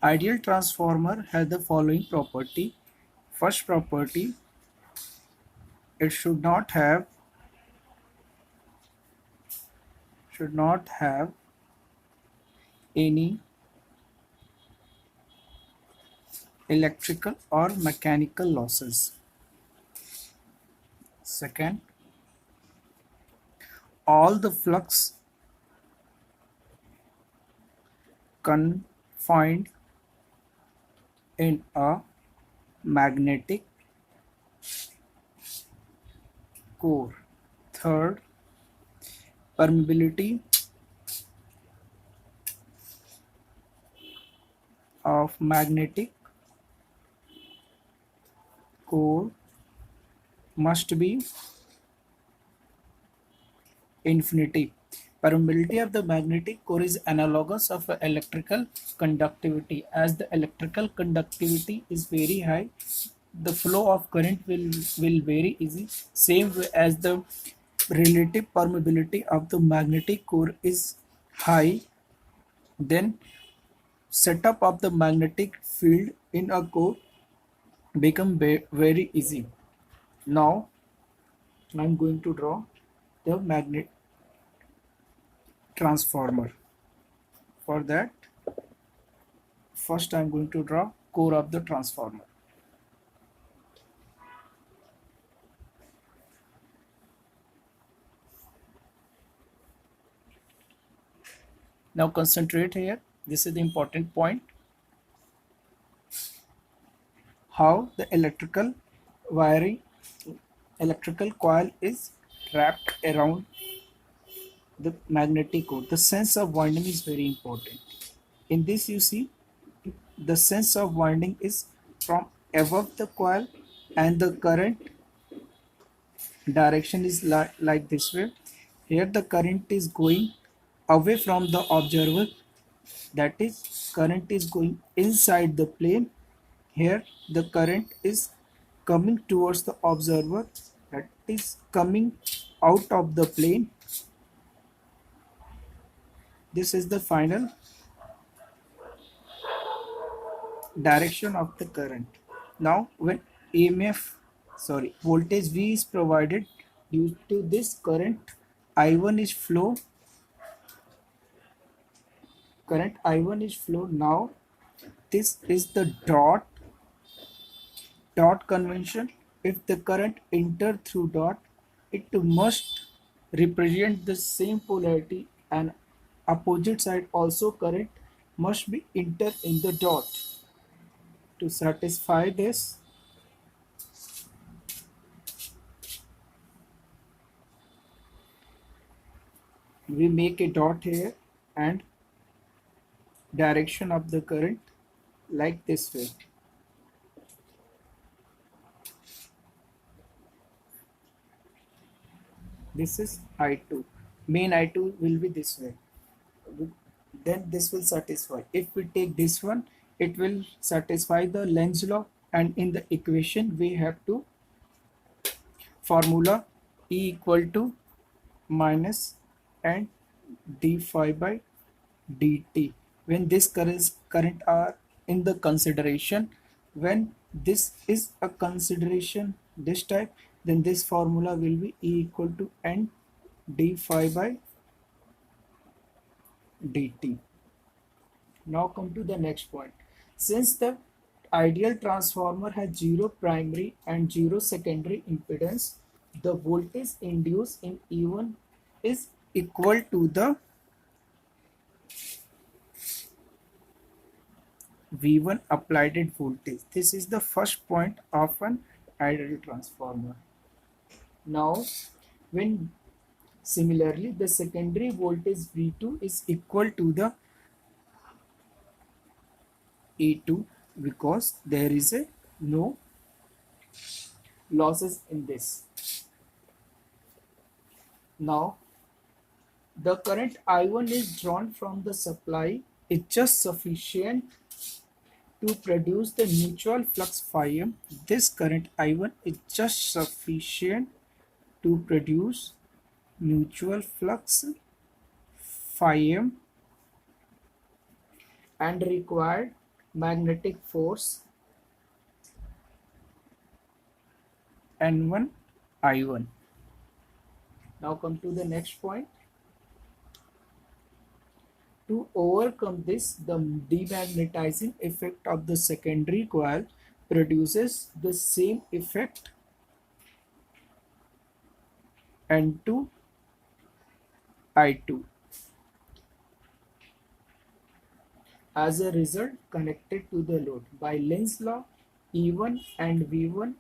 Ideal transformer has the following property. First property, it should not have any electrical or mechanical losses. Second, all the flux confined in a magnetic core. Third, permeability of magnetic core must be infinity. Permeability of the magnetic core is analogous of electrical conductivity. As the electrical conductivity is very high, the flow of current will very easy. Same way as the relative permeability of the magnetic core is high, then setup of the magnetic field in a core become very easy. Now I'm going to draw the magnet transformer. For that, first I'm going to draw core of the transformer. Now concentrate here. This is the important point. How the electrical coil is wrapped around the magnetic core. The sense of winding is very important. In this you see the sense of winding is from above the coil, and the current direction is like this way. Here the current is going away from the observer, that is current is going inside the plane. Here the current is coming towards the observer, that is coming out of the plane. This is the final direction of the current. Now when voltage V is provided, due to this current I1 is flow. Current I1 is flow. Now this is the dot convention. If the current enter through dot, it must represent the same polarity, and opposite side also current must be enter in the dot. To satisfy this, we make a dot here and direction of the current like this way. This is I2. Main I2 will be this way. Then this will satisfy. If we take this one, it will satisfy the Lenz law, and in the equation we have to formula E equal to minus and d phi by dt. When this current are in the consideration, when this is a consideration this type, then this formula will be E equal to n d phi by dt. Now come to the next point. Since the ideal transformer has zero primary and zero secondary impedance, the voltage induced in E1 is equal to the V1 applied voltage. This is the first point of an ideal transformer. Now, when similarly the secondary voltage V2 is equal to the E2, because there is no losses in this. Now, the current I1 is drawn from the supply is just sufficient to produce the mutual flux phi m. This current I1 is just sufficient to produce mutual flux phi m and required magnetic force N1 I1. Now come to the next point. To overcome this, the demagnetizing effect of the secondary coil produces the same effect N2 I2. As a result, connected to the load by Lenz's law, E1 and V1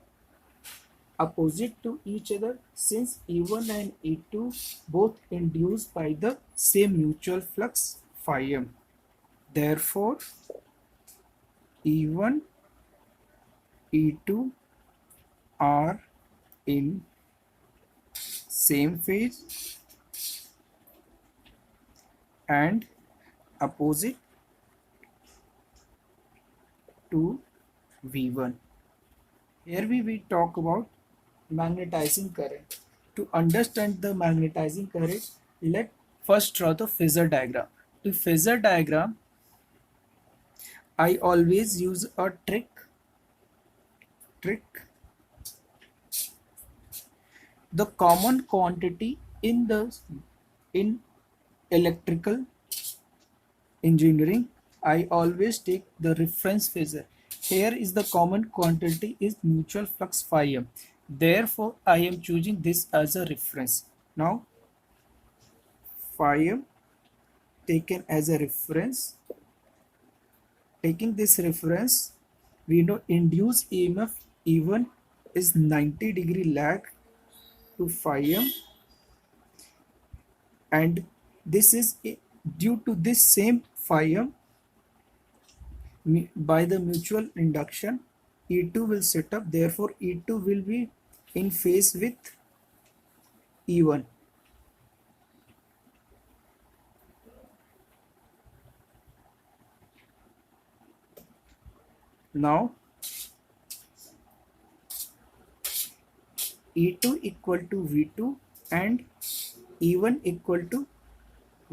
opposite to each other, since E1 and E2 both induced by the same mutual flux phi m. Therefore, E1, E2 are in same phase and opposite to V1. Here we talk about magnetizing current. To understand the magnetizing current, let first draw the phasor diagram. To phasor diagram, I always use a trick. The common quantity in electrical engineering, I always take the reference phasor. Here is the common quantity is mutual flux phi m. Therefore, I am choosing this as a reference. Now, phi m taken as a reference. Taking this reference, we know induced EMF E1 is 90-degree lag to phi m, and this is due to this same phi m by the mutual induction. E2 will set up, therefore E2 will be in phase with E1. Now E2 equal to V2 and E1 equal to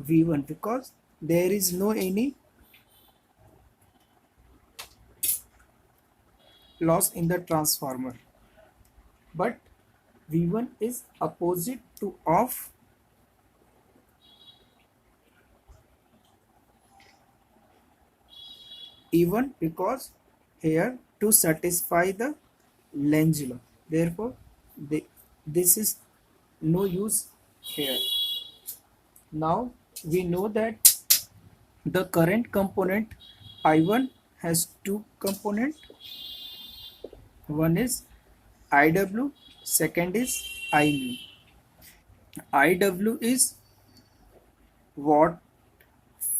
V1, because there is no any loss in the transformer, but V1 is opposite to of E1, because here to satisfy the Lenz law, therefore this is no use here. Now we know that the current component I1 has two components. One is IW, second is I mu. IW is watt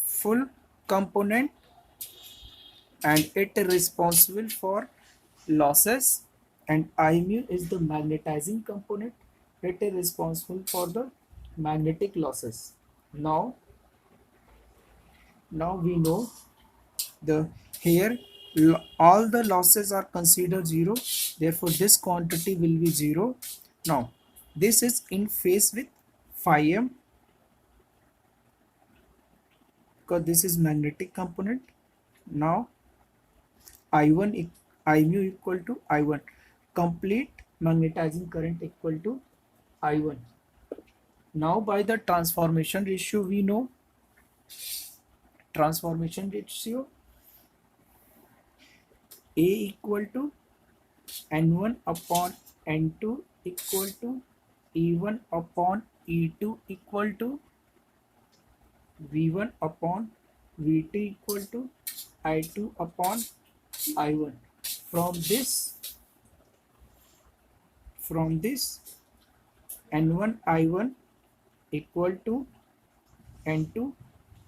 full component and it is responsible for losses, and I mu is the magnetizing component. It is responsible for the magnetic losses. Now we know the here all the losses are considered zero, therefore this quantity will be zero. Now this is in phase with phi m, because this is magnetic component. Now I1 I mu equal to I1, complete magnetizing current equal to I1. Now by the transformation ratio, we know transformation ratio A equal to N1 upon N2 equal to E1 upon E2 equal to V1 upon V2 equal to I2 upon I1. From this N1 I1 equal to N2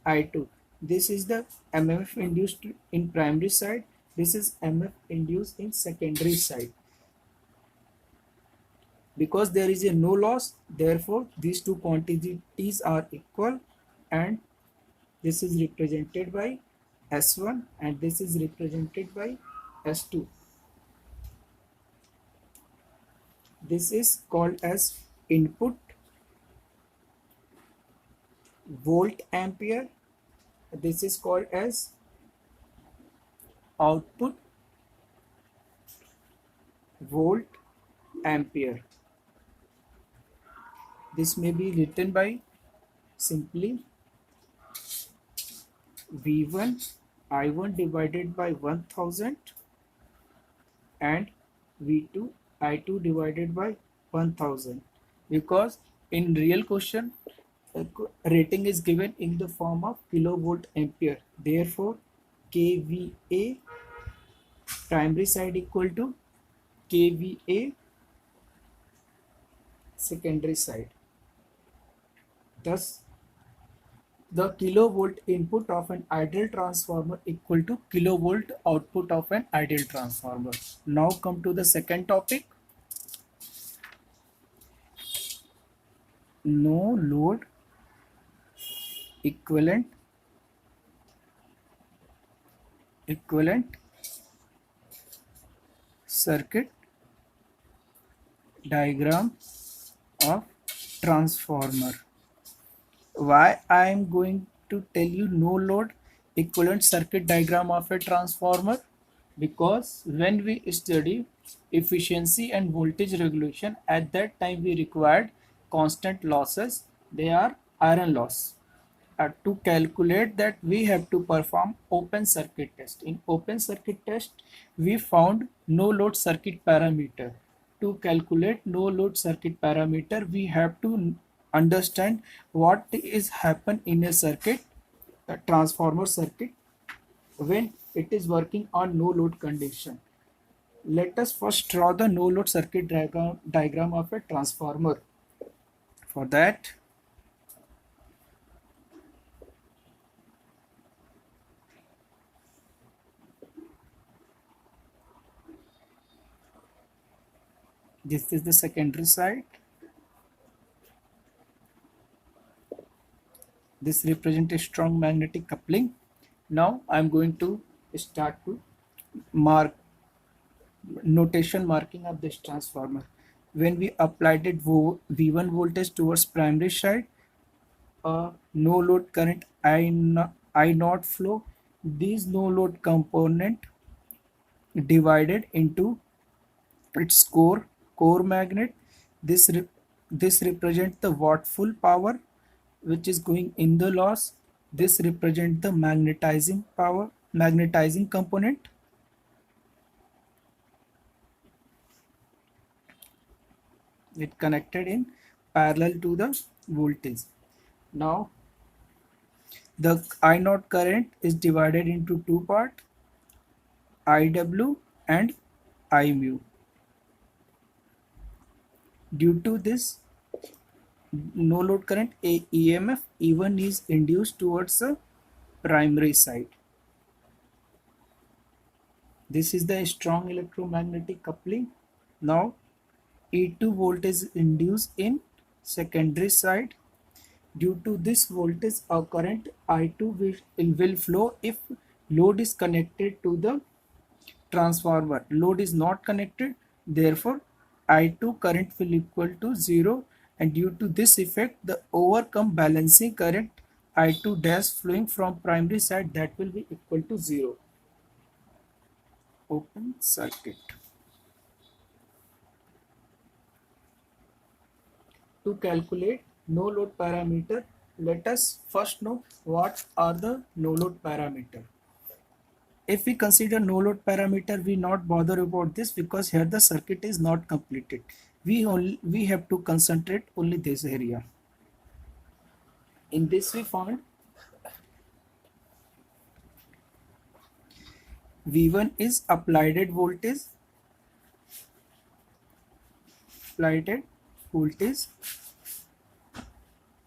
I2. This is the MMF induced in primary side. This is MF induced in secondary side. Because there is a no loss, therefore these two quantities are equal, and this is represented by S1 and this is represented by S2. This is called as input volt ampere. This is called as output volt ampere. This may be written by simply V1 I1 divided by 1000 and V2 I2 divided by 1000, because in real question rating is given in the form of kilovolt ampere. Therefore, kVA primary side equal to kVA secondary side. Thus, the kilovolt input of an ideal transformer equal to kilovolt output of an ideal transformer. Now come to the second topic. No load equivalent circuit diagram of transformer. Why I am going to tell you no load equivalent circuit diagram of a transformer? Because when we study efficiency and voltage regulation, at that time we required constant losses. They are iron loss. To calculate that, we have to perform open circuit test. In open circuit test, we found no load circuit parameter. To calculate no load circuit parameter, we have to understand what is happen in a circuit, a transformer circuit, when it is working on no load condition. Let us first draw the no load circuit diagram of a transformer. For that, this is the secondary side. This represents a strong magnetic coupling. Now I am going to start to mark notation marking of this transformer. When we applied it V1 voltage towards primary side, no load current I naught flow. These no load component divided into its core magnet. This represents the watt full power which is going in the loss. This represents the magnetizing component. It connected in parallel to the voltage. Now the I naught current is divided into two parts, IW and I mu. Due to this no load current, a EMF E1 is induced towards the primary side. This is the strong electromagnetic coupling. Now E2 voltage is induced in secondary side. Due to this voltage, a current I2 will flow if load is connected to the transformer. Load is not connected, therefore I2 current will equal to 0, and due to this effect, the overcome balancing current I2 dash flowing from primary side, that will be equal to 0. Open circuit. To calculate no load parameter, let us first know what are the no load parameter. If we consider no load parameter, we not bother about this because here the circuit is not completed. We have to concentrate only this area. In this we found V1 is applied voltage,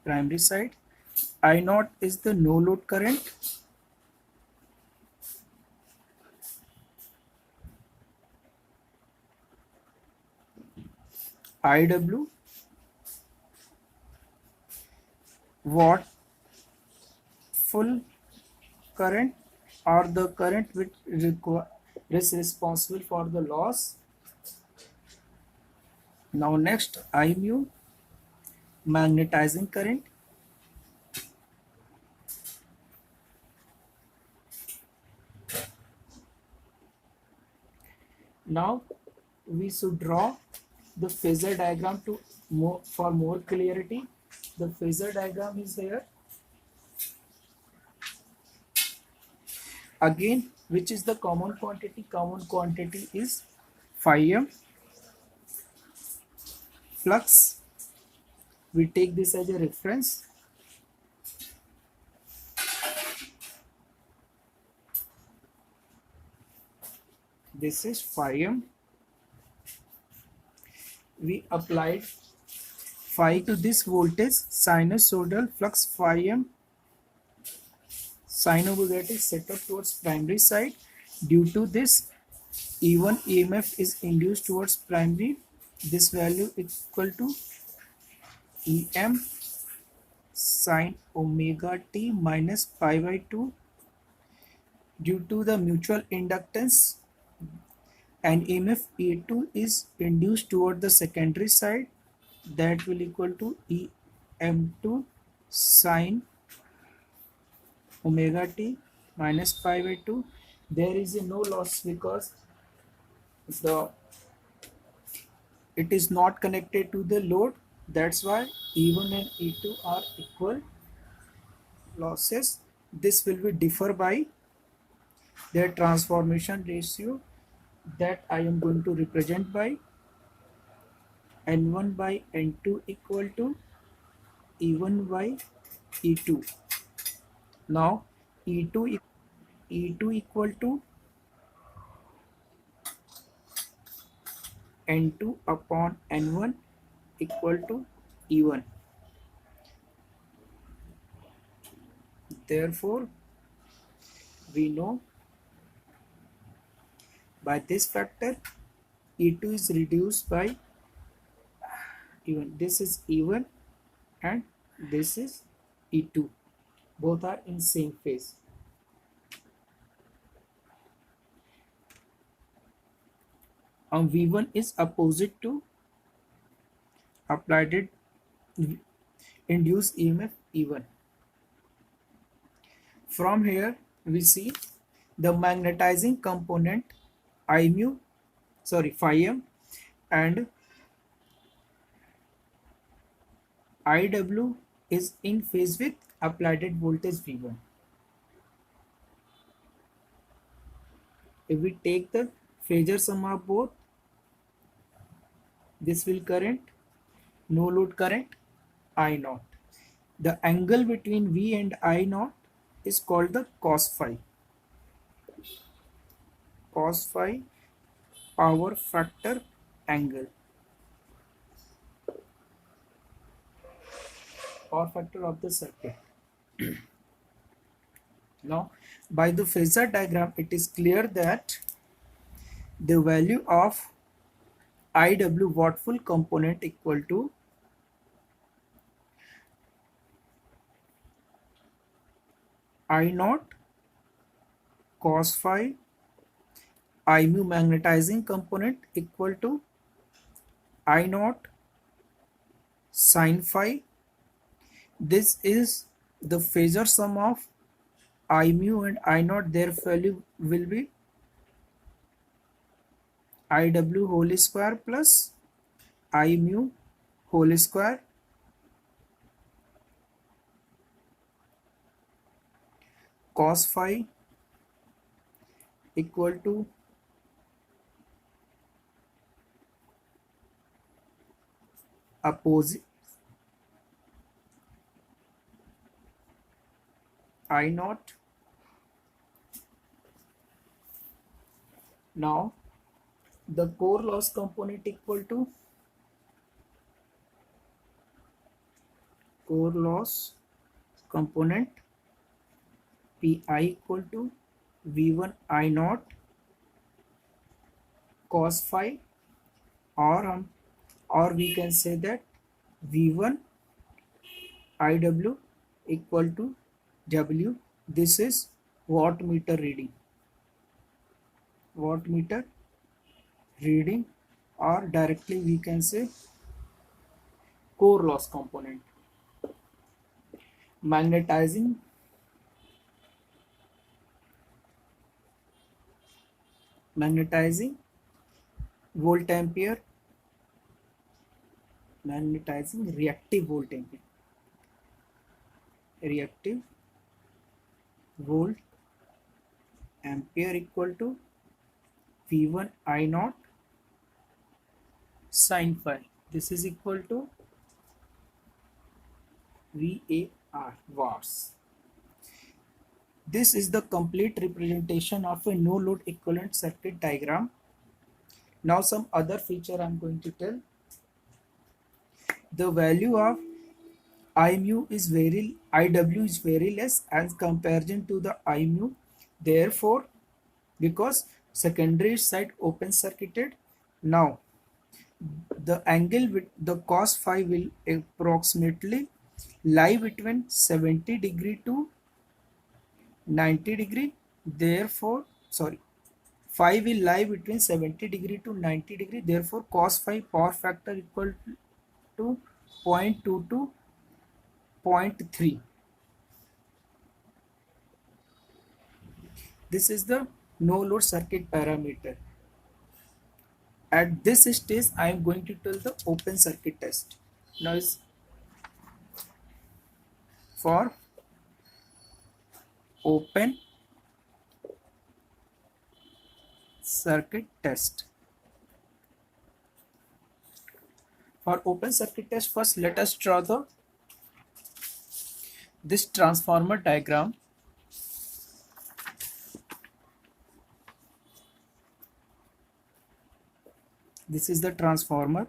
primary side. I naught is the no load current. IW watt full current, or the current which is responsible for the loss. Now next, I mu magnetizing current. Now we should draw the phasor diagram to for more clarity. The phasor diagram is here. Again, which is the common quantity? Common quantity is phi m flux. We take this as a reference. This is phi m. We applied phi to this voltage, sinusoidal flux phi m sin omega t set up towards primary side. Due to this, E1 EMF is induced towards primary. This value equal to Em sin omega t minus pi by 2. Due to the mutual inductance, and EMF E2 is induced toward the secondary side, that will equal to Em2 sin omega t minus pi by 2. There is a no loss because the it is not connected to the load. That's why E1 and E2 are equal losses. This will be differ by their transformation ratio that I am going to represent by N1 by N2 equal to E1 by E2. Now E2 equal to N2 upon N1 equal to E1. Therefore, we know by this factor E2 is reduced by E1. This is E1 and this is E2. Both are in same phase. V1 is opposite to applied induced EMF E1. From here we see the magnetizing component phi m and IW is in phase with applied voltage V1. If we take the phasor sum of both, this will current, no load current I0. The angle between V and I0 is called the cos phi. Cos phi power factor angle. Power factor of the circuit. Now, by the phasor diagram, it is clear that the value of IW wattful component equal to I0 cos phi, I mu magnetizing component equal to I0 sin phi. This is the phasor sum of I mu and I0. Their value will be IW whole square plus I mu whole square cos phi equal to opposite I0. Now the core loss component equal to core loss component Pi equal to V1 I0 cos phi, or we can say that V1 IW equal to W. This is wattmeter reading. Wattmeter reading, or directly we can say core loss component. Magnetizing volt ampere, magnetizing reactive volt ampere, reactive volt ampere equal to V1 I naught sin phi. This is equal to VAR, watts. This is the complete representation of a no load equivalent circuit diagram. Now some other feature I am going to tell. The value of I mu is IW is very less as comparison to the I mu. Therefore, because secondary side open circuited, now the angle with the cos phi will approximately lie between 70 degree to 90 degree. Therefore, sorry, phi will lie between 70 degree to 90 degree. Therefore, cos phi power factor equal to 0.2 to 0.3. This is the no load circuit parameter. At this stage, I am going to tell the open circuit test. Now is for open circuit test. For open circuit test, first let us draw this transformer diagram. This is the transformer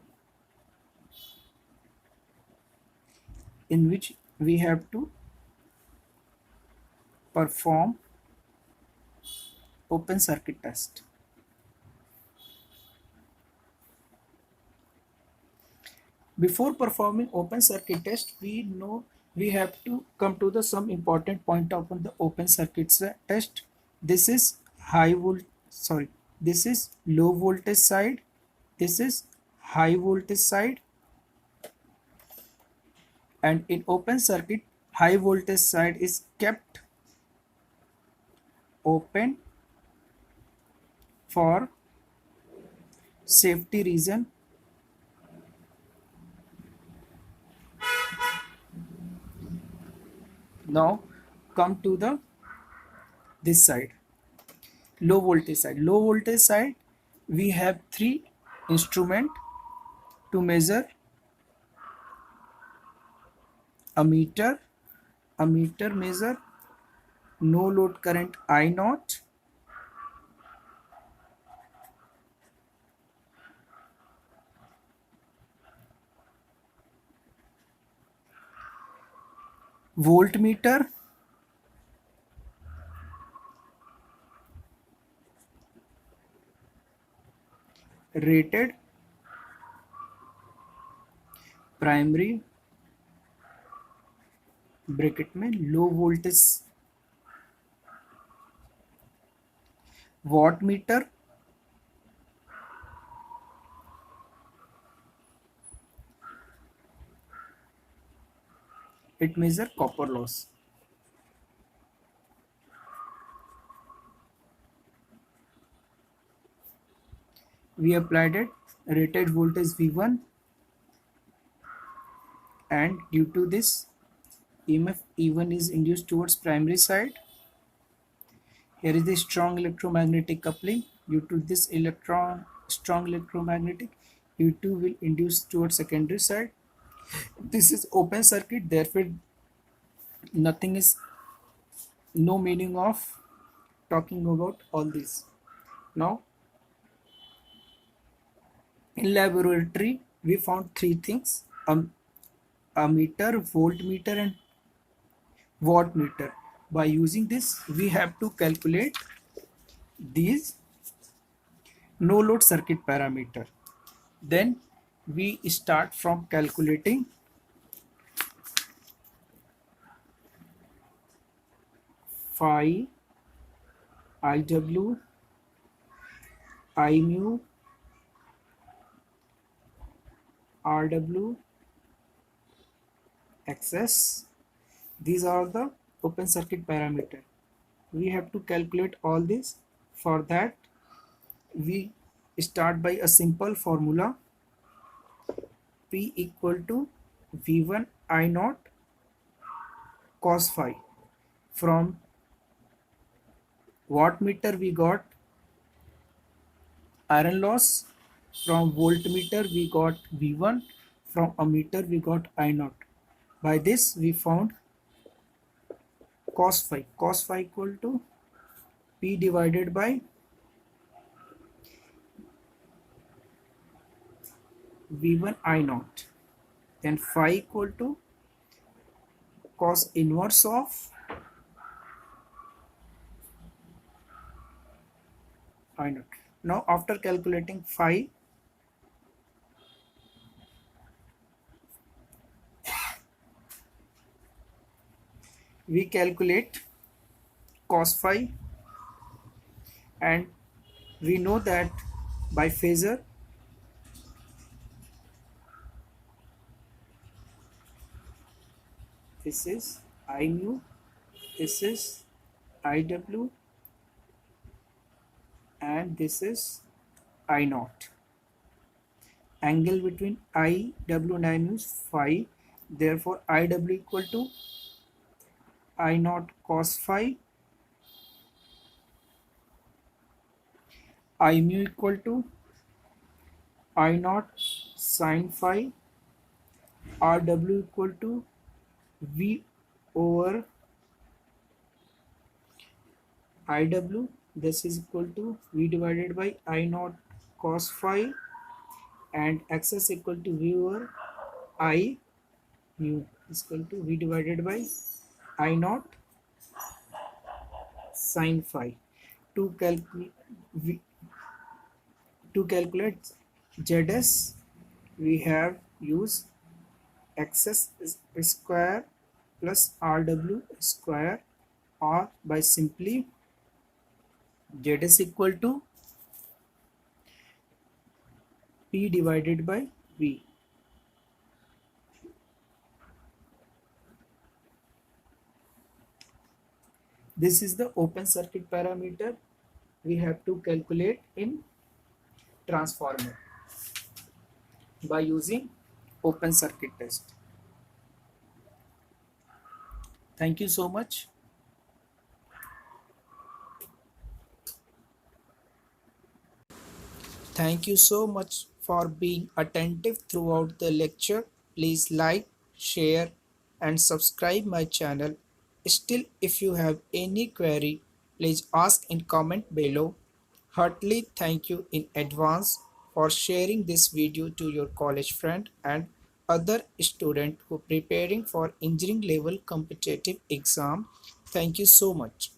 in which we have to perform open circuit test. Before performing open circuit test, we know we have to come to the some important point of the open circuit test. This is this is low voltage side, this is high voltage side, and in open circuit high voltage side is kept open for safety reason. Now come to the this side, low voltage side. Low voltage side, we have three instrument to measure: ammeter measure no load current I naught, voltmeter rated primary bracket में low voltage, watt meter it measure copper loss. We applied it rated voltage V1, and due to this EMF E1 is induced towards primary side. Here is the strong electromagnetic coupling. Due to this strong electromagnetic, E2 will induce towards secondary side. This is open circuit, therefore nothing is, no meaning of talking about all this. Now in laboratory we found three things: ammeter, voltmeter, and wattmeter. By using this, we have to calculate these no load circuit parameter. Then we start from calculating phi, IW, I mu, RW, XS. These are the open circuit parameter. We have to calculate all this. For that, we start by a simple formula. P equal to V1 I naught cos phi. From wattmeter we got iron loss, from voltmeter we got V1, from ammeter we got I naught. By this we found cos phi. Cos phi equal to P divided by V1 I naught. Then phi equal to cos inverse of I naught. Now after calculating phi, we calculate cos phi, and we know that by phasor this is I mu, this is IW, and this is I naught. Angle between IW and I mu is phi. Therefore IW equal to I naught cos phi, I mu equal to I naught sin phi, RW equal to V over IW. This is equal to V divided by I naught cos phi, and XS equal to V over I mu is equal to V divided by I naught sin phi. To calculate ZS, we have used XS square plus RW square, or by simply ZS equal to P divided by V. This is the open circuit parameter we have to calculate in transformer by using open circuit test. Thank you so much. Thank you so much for being attentive throughout the lecture. Please like, share, and subscribe my channel. Still, if you have any query, please ask in comment below. Heartily thank you in advance for sharing this video to your college friend and other student who preparing for engineering level competitive exam. Thank you so much.